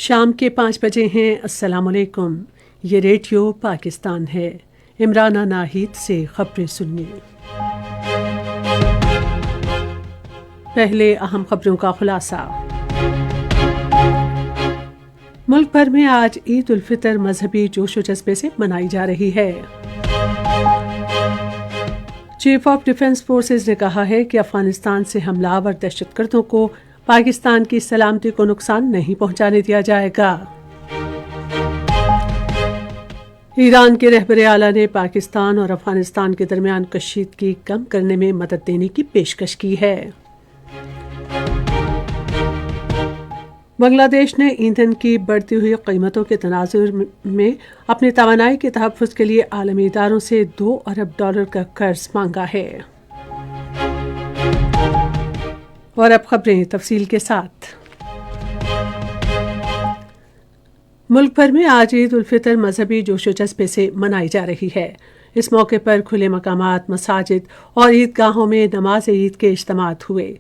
شام کے 5 بجے ہیں۔ السلام علیکم، یہ ریڈیو پاکستان ہے۔ عمرانہ ناہید سے خبریں سنیے۔ پہلے اہم خبروں کا خلاصہ۔ ملک بھر میں آج عید الفطر مذہبی جوش و جذبے سے منائی جا رہی ہے۔ چیف آف ڈیفنس فورسز نے کہا ہے کہ افغانستان سے حملہ آور دہشت گردوں کو پاکستان کی سلامتی کو نقصان نہیں پہنچانے دیا جائے گا۔ ایران کے رہبر اعلیٰ نے پاکستان اور افغانستان کے درمیان کشیدگی کم کرنے میں مدد دینے کی پیشکش کی ہے۔ بنگلہ دیش نے ایندھن کی بڑھتی ہوئی قیمتوں کے تناظر میں اپنی توانائی کے تحفظ کے لیے عالمی اداروں سے $2 ارب کا قرض مانگا ہے۔ اور اب خبریں تفصیل کے ساتھ۔ ملک بھر میں آج عید الفطر مذہبی جوش و جذبے سے منائی جا رہی ہے۔ اس موقع پر کھلے مقامات، مساجد اور عیدگاہوں میں نماز عید کے اجتماعات ہوئے۔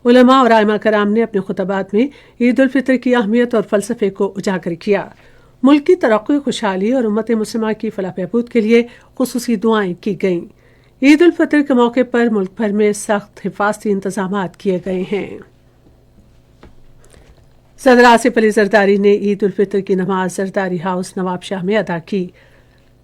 علماء اور ائمہ کرام نے اپنے خطبات میں عید الفطر کی اہمیت اور فلسفے کو اجاگر کیا۔ ملک کی ترقی، خوشحالی اور امت مسلمہ کی فلاح بہبود کے لیے خصوصی دعائیں کی گئیں۔ عید الفطر کے موقع پر ملک بھر میں سخت حفاظتی انتظامات کیے گئے ہیں۔ صدر آصف علی زرداری نے عید الفطر کی نماز زرداری ہاؤس نواب شاہ میں ادا کی۔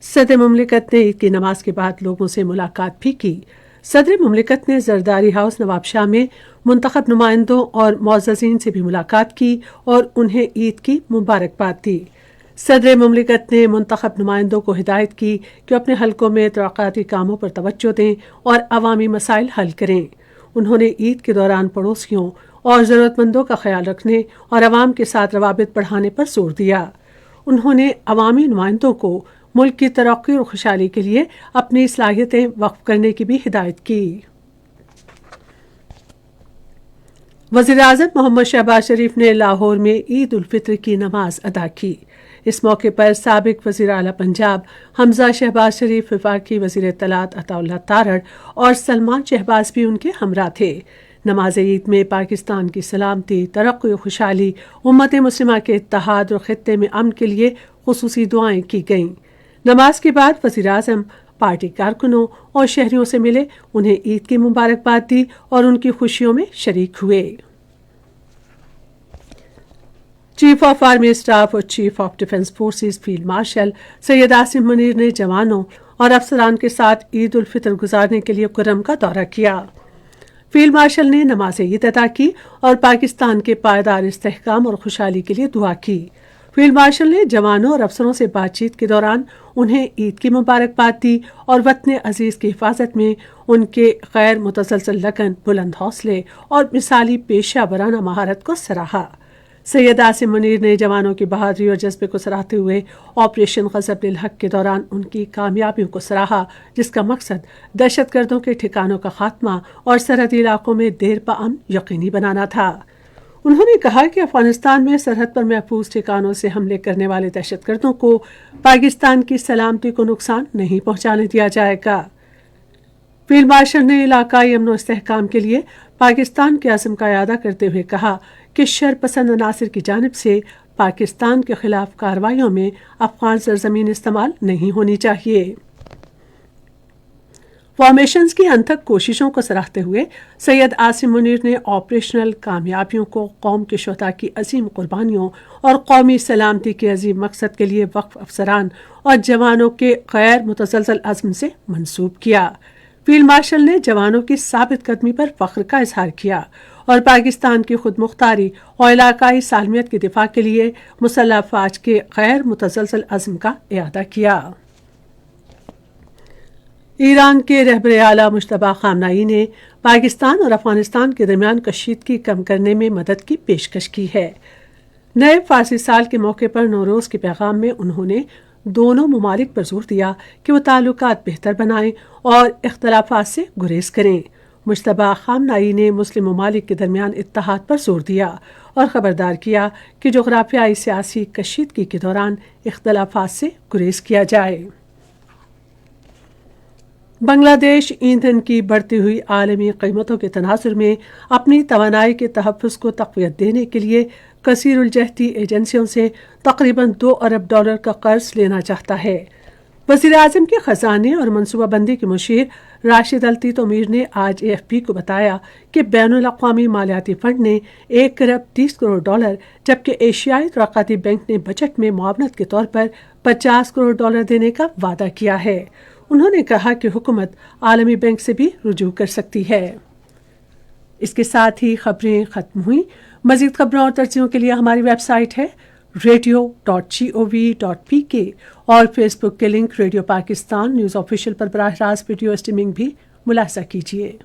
صدر مملکت نے عید کی نماز کے بعد لوگوں سے ملاقات بھی کی۔ صدر مملکت نے زرداری ہاؤس نواب شاہ میں منتخب نمائندوں اور معززین سے بھی ملاقات کی اور انہیں عید کی مبارکباد دی۔ صدر مملکت نے منتخب نمائندوں کو ہدایت کی کہ اپنے حلقوں میں ترقیاتی کاموں پر توجہ دیں اور عوامی مسائل حل کریں۔ انہوں نے عید کے دوران پڑوسیوں اور ضرورت مندوں کا خیال رکھنے اور عوام کے ساتھ روابط بڑھانے پر زور دیا۔ انہوں نے عوامی نمائندوں کو ملک کی ترقی اور خوشحالی کے لیے اپنی صلاحیتیں وقف کرنے کی بھی ہدایت کی۔ وزیراعظم محمد شہباز شریف نے لاہور میں عید الفطر کی نماز ادا کی۔ اس موقع پر سابق وزیر اعلیٰ پنجاب حمزہ شہباز شریف، وفاقی وزیر اطلاعات عطا اللہ تارڑ اور سلمان شہباز بھی ان کے ہمراہ تھے۔ نماز عید میں پاکستان کی سلامتی، ترقی و خوشحالی، امت مسلمہ کے اتحاد اور خطے میں امن کے لیے خصوصی دعائیں کی گئیں۔ نماز کے بعد وزیر اعظم پارٹی کارکنوں اور شہریوں سے ملے، انہیں عید کی مبارکباد دی اور ان کی خوشیوں میں شریک ہوئے۔ چیف آف آرمی اسٹاف اور chief of defence forces field marshal Syed Asim Munir نے جوانوں اور افسران کے ساتھ عید الفطر گزارنے کے لیے کرم کا دورہ کیا۔ فیلڈ مارشل نے نماز عید ادا کی اور پاکستان کے پائیدار استحکام اور خوشحالی کے لیے دعا کی۔ فیلڈ مارشل نے جوانوں اور افسروں سے بات چیت کے دوران انہیں عید کی مبارکباد دی اور وطن عزیز کی حفاظت میں ان کے غیر متزلزل لگن، بلند حوصلے اور مثالی پیشہ ورانہ مہارت کو سراہا۔ سید عاصم منیر نے جوانوں کی بہادری اور جذبے کو سراہتے ہوئے آپریشن غضب للحق کے دوران ان کی کامیابیوں کو سراہا، جس کا مقصد دہشت گردوں کے ٹھکانوں کا خاتمہ اور سرحدی علاقوں میں دیر پا امن یقینی بنانا تھا۔ انہوں نے کہا کہ افغانستان میں سرحد پر محفوظ ٹھکانوں سے حملے کرنے والے دہشت گردوں کو پاکستان کی سلامتی کو نقصان نہیں پہنچانے دیا جائے گا۔ فیلڈ مارشل نے علاقائی امن و استحکام کے لیے پاکستان کے عزم کا اعادہ کرتے ہوئے کہا کہ شر پسند عناصر کی جانب سے پاکستان کے خلاف کارروائیوں میں افغان سرزمین استعمال نہیں ہونی چاہیے۔ فارمیشنز کی انتھک کوششوں کو سراہتے ہوئے سید عاصم منیر نے آپریشنل کامیابیوں کو قوم کے شہداء کی عظیم قربانیوں اور قومی سلامتی کے عظیم مقصد کے لیے وقف افسران اور جوانوں کے غیر متزلزل عزم سے منسوب کیا۔ فیلڈ مارشل نے جوانوں کی ثابت قدمی پر فخر کا اظہار کیا اور پاکستان کی خود مختاری اور علاقائی سالمیت کے دفاع کے لیے مسلح افواج کے غیر متزلزل عزم کا اعادہ کیا۔ ایران کے رہبر اعلیٰ مجتبیٰ خامنہئی نے پاکستان اور افغانستان کے درمیان کشیدگی کم کرنے میں مدد کی پیشکش کی ہے۔ نئے فارسی سال کے موقع پر نوروز کے پیغام میں انہوں نے دونوں ممالک پر زور دیا کہ وہ تعلقات بہتر بنائیں اور اختلافات سے گریز کریں۔ مجتبیٰ خامنہئی نے مسلم ممالک کے درمیان اتحاد پر زور دیا اور خبردار کیا کہ جغرافیائی سیاسی کشیدگی کے دوران اختلافات سے گریز کیا جائے۔ بنگلہ دیش ایندھن کی بڑھتی ہوئی عالمی قیمتوں کے تناظر میں اپنی توانائی کے تحفظ کو تقویت دینے کے لیے کثیر الجہتی ایجنسیوں سے تقریباً $2 ارب کا قرض لینا چاہتا ہے۔ وزیر اعظم کے خزانے اور منصوبہ بندی کے مشیر راشد الطیف امیر نے آج AFP کو بتایا کہ بین الاقوامی مالیاتی فنڈ نے $1 ارب 30 کروڑ جبکہ ایشیائی ترقیاتی بینک نے بجٹ میں معاونت کے طور پر $50 کروڑ دینے کا وعدہ کیا ہے۔ انہوں نے کہا کہ حکومت عالمی بینک سے بھی رجوع کر سکتی ہے۔ اس کے ساتھ ہی خبریں ختم ہوئیں۔ مزید خبروں اور تجزیوں کے لیے ہماری ویب سائٹ ہے radio.gov.pk اور فیس بک کے link radio Pakistan news official پر براہ راست ویڈیو اسٹریمنگ بھی ملاحظہ کیجیے۔